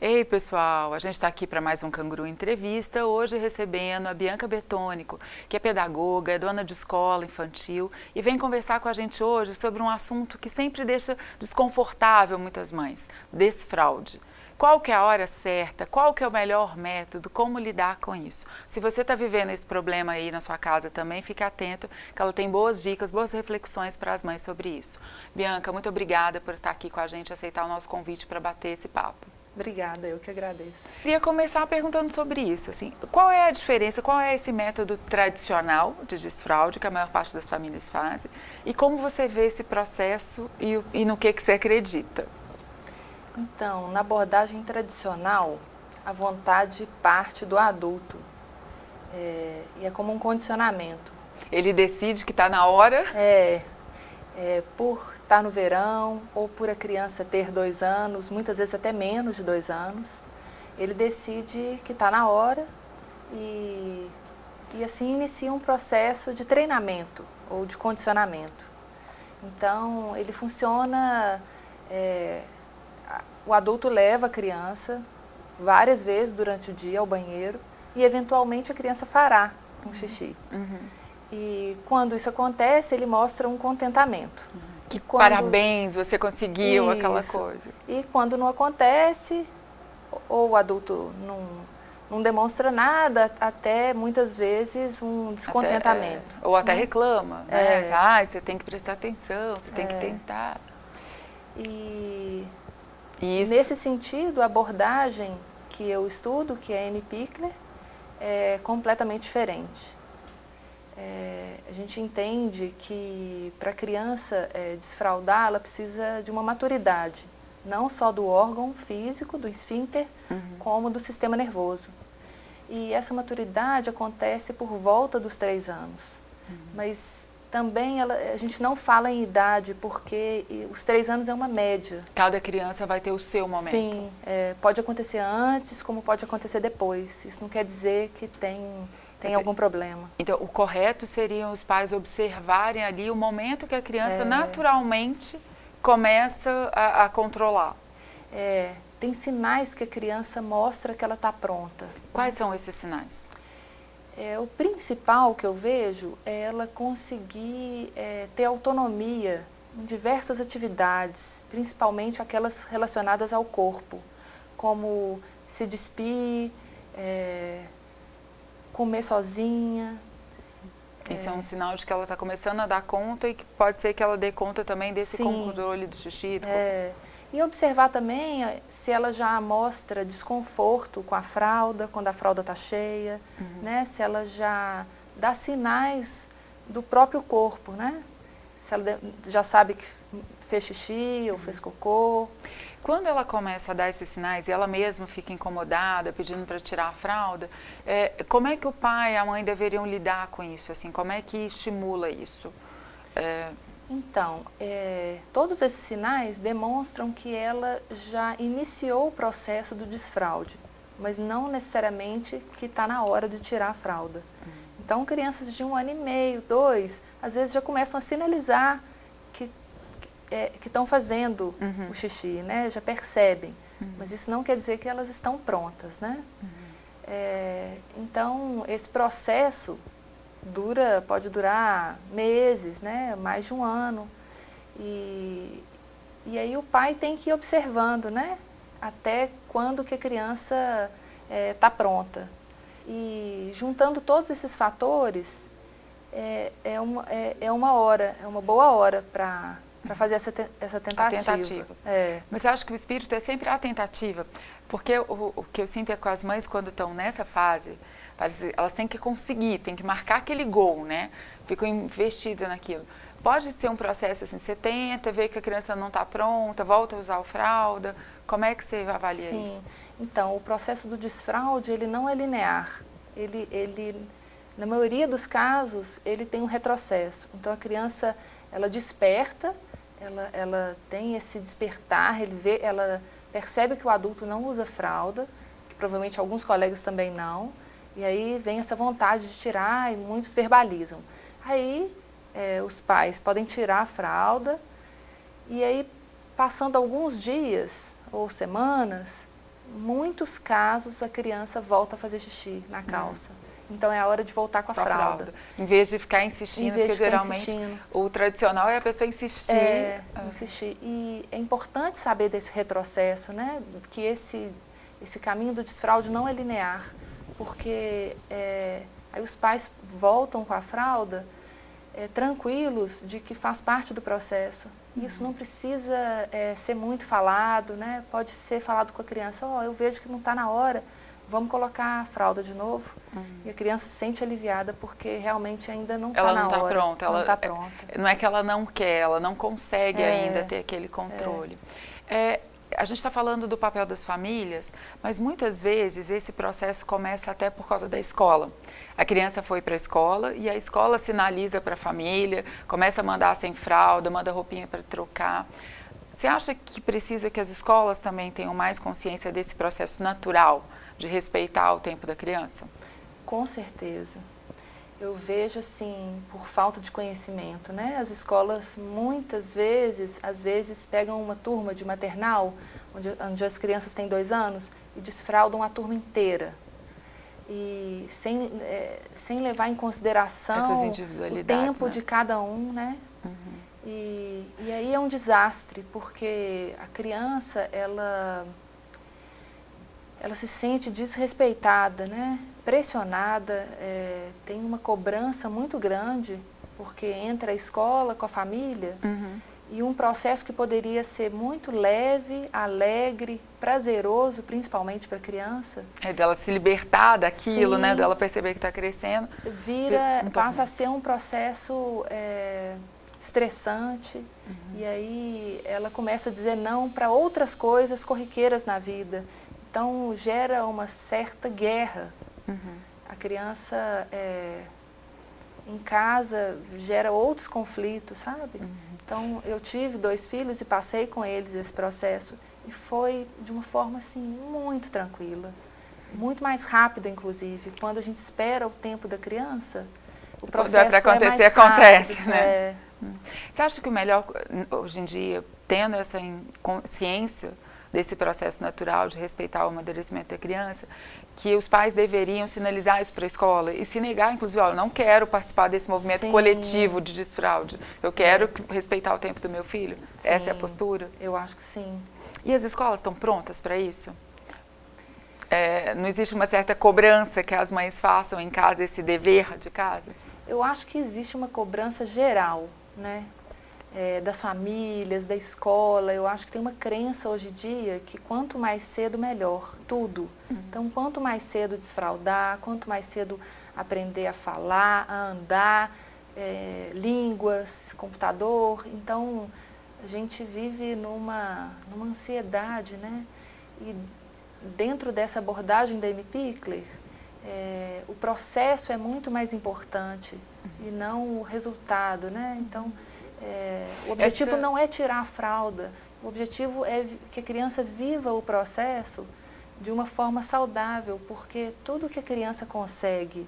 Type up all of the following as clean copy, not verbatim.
Ei, pessoal, a gente está aqui para mais um Canguru Entrevista, hoje recebendo a Bianca Betônico, que é pedagoga, é dona de escola infantil e vem conversar com a gente hoje sobre um assunto que sempre deixa desconfortável muitas mães, desfraude. Qual que é a hora certa, qual que é o melhor método, como lidar com isso? Se você está vivendo esse problema aí na sua casa também, fique atento, que ela tem boas dicas, boas reflexões para as mães sobre isso. Bianca, muito obrigada por estar aqui com a gente, aceitar o nosso convite para bater esse papo. Obrigada, eu que agradeço. Queria começar perguntando sobre isso, assim, qual é a diferença, qual é esse método tradicional de desfraude que a maior parte das famílias fazem e como você vê esse processo e no que você acredita? Então, na abordagem tradicional, a vontade parte do adulto e é como um condicionamento. Ele decide que está na hora? Por estar no verão ou por a criança ter 2 anos, muitas vezes até menos de 2 anos, ele decide que está na hora e assim inicia um processo de treinamento ou de condicionamento. Então, ele funciona, o adulto leva a criança várias vezes durante o dia ao banheiro e eventualmente a criança fará um xixi. E quando isso acontece, ele mostra um contentamento. Que parabéns, você conseguiu aquela coisa. E quando não acontece, ou o adulto não demonstra nada, até muitas vezes um descontentamento. Ou até reclama, né? Ah, você tem que prestar atenção, você tem que tentar. E isso. Nesse sentido, a abordagem que eu estudo, que é Amy Pickler, é completamente diferente. A gente entende que para a criança desfraudar, ela precisa de uma maturidade, não só do órgão físico, do esfíncter, como do sistema nervoso. E essa maturidade acontece por volta dos 3 anos. Mas também a gente não fala em idade, porque os 3 anos é uma média. Cada criança vai ter o seu momento. Sim, pode acontecer antes, como pode acontecer depois. Isso não quer dizer que tem algum problema. Então, o correto seriam os pais observarem ali o momento que a criança naturalmente começa a controlar. Tem sinais que a criança mostra que ela está pronta. Quais são esses sinais? O principal que eu vejo é ela conseguir ter autonomia em diversas atividades, principalmente aquelas relacionadas ao corpo, como se despir, comer sozinha. Isso é um sinal de que ela está começando a dar conta e que pode ser que ela dê conta também desse controle do xixi. E observar também se ela já mostra desconforto com a fralda, quando a fralda está cheia, né? Se ela já dá sinais do próprio corpo, né? Se ela já sabe que fez xixi ou fez cocô. Quando ela começa a dar esses sinais e ela mesma fica incomodada, pedindo para tirar a fralda, como é que o pai e a mãe deveriam lidar com isso? Assim, como é que estimula isso? Então, todos esses sinais demonstram que ela já iniciou o processo do desfraude, mas não necessariamente que está na hora de tirar a fralda. Então, crianças de 1 ano e meio, 2, às vezes já começam a sinalizar que estão fazendo o xixi, né? Já percebem, mas isso não quer dizer que elas estão prontas, né? Então, esse processo pode durar meses, né? Mais de 1 ano. E aí o pai tem que ir observando, né? Até quando que a criança está pronta. E juntando todos esses fatores, é uma boa hora para fazer essa tentativa. Mas eu acho que o espírito é sempre a tentativa, porque o que eu sinto é que as mães, quando estão nessa fase, elas têm que conseguir, têm que marcar aquele gol, né? Ficam investidas naquilo. Pode ser um processo assim, você tenta, vê que a criança não está pronta, volta a usar o fralda, como é que você avalia isso? Então, o processo do desfraude, ele não é linear. Na maioria dos casos, ele tem um retrocesso. Então, a criança, ela desperta, ela tem esse despertar, ela percebe que o adulto não usa fralda, que provavelmente alguns colegas também não, e aí vem essa vontade de tirar e muitos verbalizam. Aí, os pais podem tirar a fralda e aí, passando alguns dias ou semanas, muitos casos a criança volta a fazer xixi na calça. Então é a hora de voltar com a fralda. Em vez de ficar insistindo, porque geralmente o tradicional é a pessoa insistir. Insistir. E é importante saber desse retrocesso, né? Que esse caminho do desfraude não é linear, porque aí os pais voltam com a fralda tranquilos de que faz parte do processo. Isso não precisa ser muito falado, né? Pode ser falado com a criança, eu vejo que não está na hora, vamos colocar a fralda de novo. E a criança se sente aliviada porque realmente ainda não está na hora. Ela não está pronta. Ela não está pronta. Não é que ela não quer, ela não consegue ainda ter aquele controle. A gente está falando do papel das famílias, mas muitas vezes esse processo começa até por causa da escola. A criança foi para a escola e a escola sinaliza para a família, começa a mandar sem fralda, manda roupinha para trocar. Você acha que precisa que as escolas também tenham mais consciência desse processo natural de respeitar o tempo da criança? Com certeza. Eu vejo assim, por falta de conhecimento, né? As escolas muitas vezes, às vezes pegam uma turma de maternal, onde as crianças têm 2 anos, e desfraldam a turma inteira. E sem levar em consideração o tempo, né, de cada um, né? E aí é um desastre, porque a criança, ela se sente desrespeitada, né? Pressionada, tem uma cobrança muito grande, porque entra a escola com a família, e um processo que poderia ser muito leve, alegre, prazeroso, principalmente para a criança. Dela se libertar daquilo, né? Dela perceber que está crescendo. Passa a ser um processo estressante, e aí ela começa a dizer não para outras coisas corriqueiras na vida. Então gera uma certa guerra. A criança em casa gera outros conflitos, sabe? Então eu tive 2 filhos e passei com eles esse processo e foi de uma forma assim muito tranquila, muito mais rápida inclusive. Quando a gente espera o tempo da criança, o processo para acontecer, mais rápido, acontece, né? Você acha que o melhor hoje em dia, tendo essa consciência desse processo natural de respeitar o amadurecimento da criança, que os pais deveriam sinalizar isso para a escola e se negar, inclusive, eu não quero participar desse movimento coletivo de desfraude, eu quero respeitar o tempo do meu filho? Sim, essa é a postura? Eu acho que sim. E as escolas estão prontas para isso? Não existe uma certa cobrança que as mães façam em casa, esse dever de casa? Eu acho que existe uma cobrança geral, né? Das famílias, da escola. Eu acho que tem uma crença hoje em dia que quanto mais cedo, melhor, tudo. Então, quanto mais cedo desfraldar, quanto mais cedo aprender a falar, a andar, línguas, computador. Então, a gente vive numa ansiedade, né? E dentro dessa abordagem da Amy Pickler, o processo é muito mais importante e não o resultado, né? Então, o objetivo não é tirar a fralda, o objetivo é que a criança viva o processo de uma forma saudável, porque tudo que a criança consegue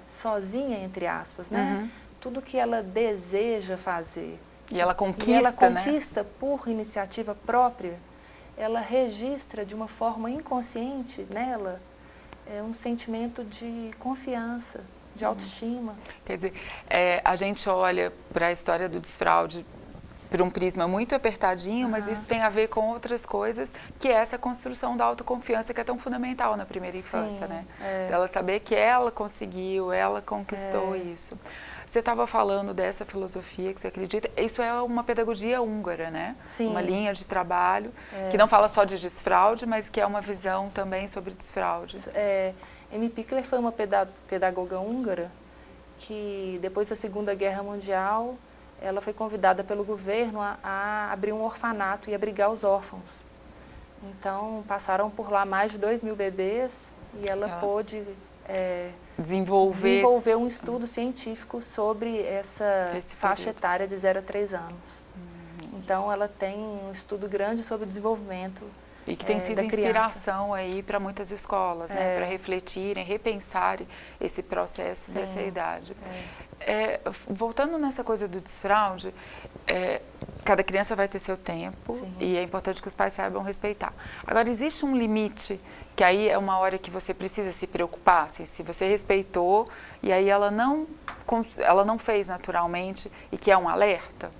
sozinha, entre aspas, né? Tudo que ela deseja fazer e ela conquista, né? Por iniciativa própria, ela registra de uma forma inconsciente nela um sentimento de confiança, de autoestima. Quer dizer, a gente olha para a história do desfraude por um prisma muito apertadinho, mas isso tem a ver com outras coisas, que é essa construção da autoconfiança que é tão fundamental na primeira infância, né? Dela saber que ela conseguiu, ela conquistou isso. Você estava falando dessa filosofia que você acredita, isso é uma pedagogia húngara, né? Sim. Uma linha de trabalho que não fala só de desfraude, mas que é uma visão também sobre desfraude. Amy Pickler foi uma pedagoga húngara que, depois da Segunda Guerra Mundial, ela foi convidada pelo governo a abrir um orfanato e abrigar os órfãos. Então, passaram por lá mais de 2.000 bebês e ela pôde desenvolver um estudo científico sobre essa faixa etária de 0 a 3 anos. Então, ela tem um estudo grande sobre o desenvolvimento. E que tem sido inspiração aí para muitas escolas, né? Para refletirem, repensarem esse processo dessa idade. Voltando nessa coisa do desfraude, cada criança vai ter seu tempo. Sim. E é importante que os pais saibam respeitar. Agora, existe um limite, que aí é uma hora que você precisa se preocupar, assim, se você respeitou e aí ela não fez naturalmente e que é um alerta,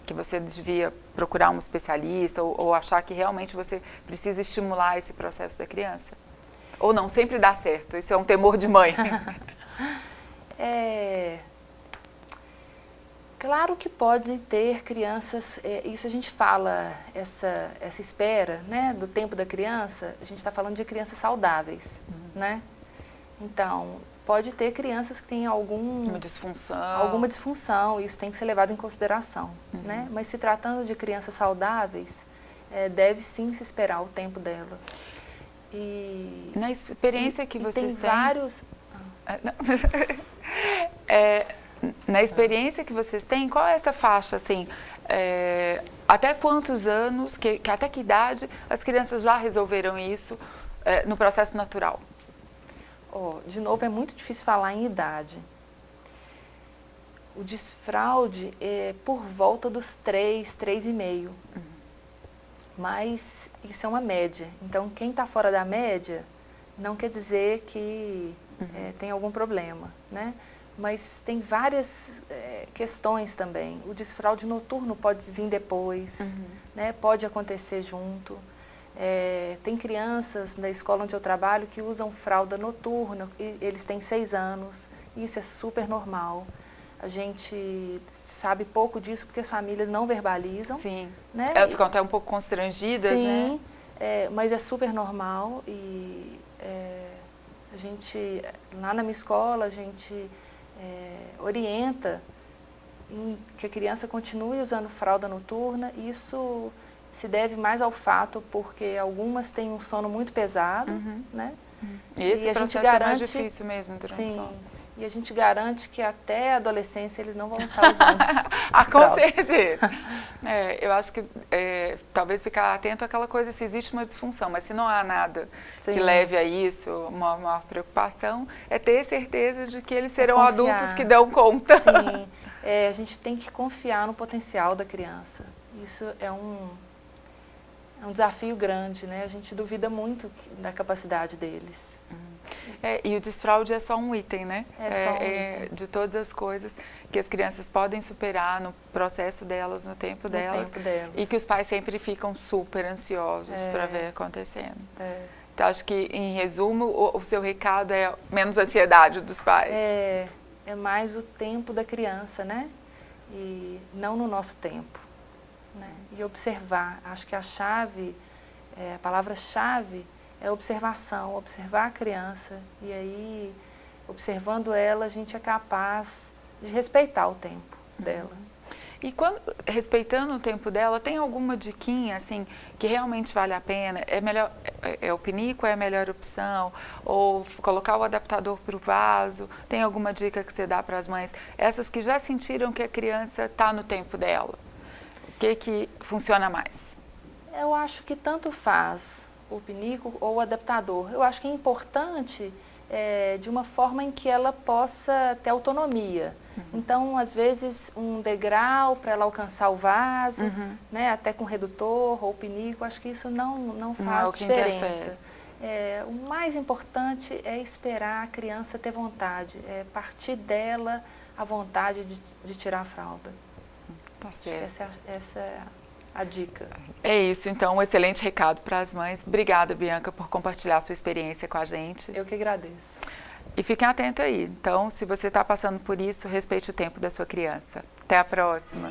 que você devia procurar um especialista ou achar que realmente você precisa estimular esse processo da criança? Ou não, sempre dá certo, isso é um temor de mãe. Claro que pode ter crianças, isso a gente fala, essa espera, né, do tempo da criança, a gente está falando de crianças saudáveis, né? Então, pode ter crianças que têm alguma disfunção, e isso tem que ser levado em consideração, né? Mas se tratando de crianças saudáveis, deve sim se esperar o tempo dela. E na experiência que vocês têm... Tem vários... Na experiência que vocês têm, qual é essa faixa, assim, até quantos anos, até que idade as crianças já resolveram isso no processo natural? De novo, é muito difícil falar em idade. O desfraude é por volta dos 3,5. Mas isso é uma média. Então, quem está fora da média não quer dizer que tem algum problema, né? Mas tem várias questões também. O desfraude noturno pode vir depois, né? Pode acontecer junto. Tem crianças na escola onde eu trabalho que usam fralda noturna, e eles têm 6 anos, isso é super normal. A gente sabe pouco disso porque as famílias não verbalizam. Sim, né? Elas ficam até um pouco constrangidas, sim, né? Mas é super normal e a gente, lá na minha escola, a gente orienta que a criança continue usando fralda noturna. Isso se deve mais ao fato porque algumas têm um sono muito pesado, né? E esse processo é mais difícil mesmo durante o sono. E a gente garante que até a adolescência eles não vão estar usando. Com certeza. Eu acho que talvez ficar atento àquela coisa se existe uma disfunção, mas se não há nada que leve a isso, uma maior preocupação, é ter certeza de que eles serão adultos que dão conta. Sim, a gente tem que confiar no potencial da criança. Isso é um desafio grande, né? A gente duvida muito da capacidade deles. E o desfraude é só um item, né? É só um item. De todas as coisas que as crianças podem superar no processo delas, no tempo delas. E que os pais sempre ficam super ansiosos para ver acontecendo. Então, acho que, em resumo, o seu recado é menos ansiedade dos pais. É mais o tempo da criança, né? E não no nosso tempo. Né? E observar. Acho que a palavra-chave é observação, observar a criança, e aí, observando ela, a gente é capaz de respeitar o tempo dela. E respeitando o tempo dela, tem alguma diquinha, assim, que realmente vale a pena? O pinico é a melhor opção? Ou colocar o adaptador para o vaso? Tem alguma dica que você dá para as mães? Essas que já sentiram que a criança está no tempo dela. O que funciona mais? Eu acho que tanto faz o pinico ou o adaptador. Eu acho que é importante de uma forma em que ela possa ter autonomia. Então, às vezes, um degrau para ela alcançar o vaso, né, até com redutor ou pinico, acho que isso não faz diferença. O mais importante é esperar a criança ter vontade, partir dela a vontade de tirar a fralda. Tá certo. Essa é a dica. É isso, então, um excelente recado para as mães. Obrigada, Bianca, por compartilhar sua experiência com a gente. Eu que agradeço. E fiquem atentos aí. Então, se você está passando por isso, respeite o tempo da sua criança. Até a próxima.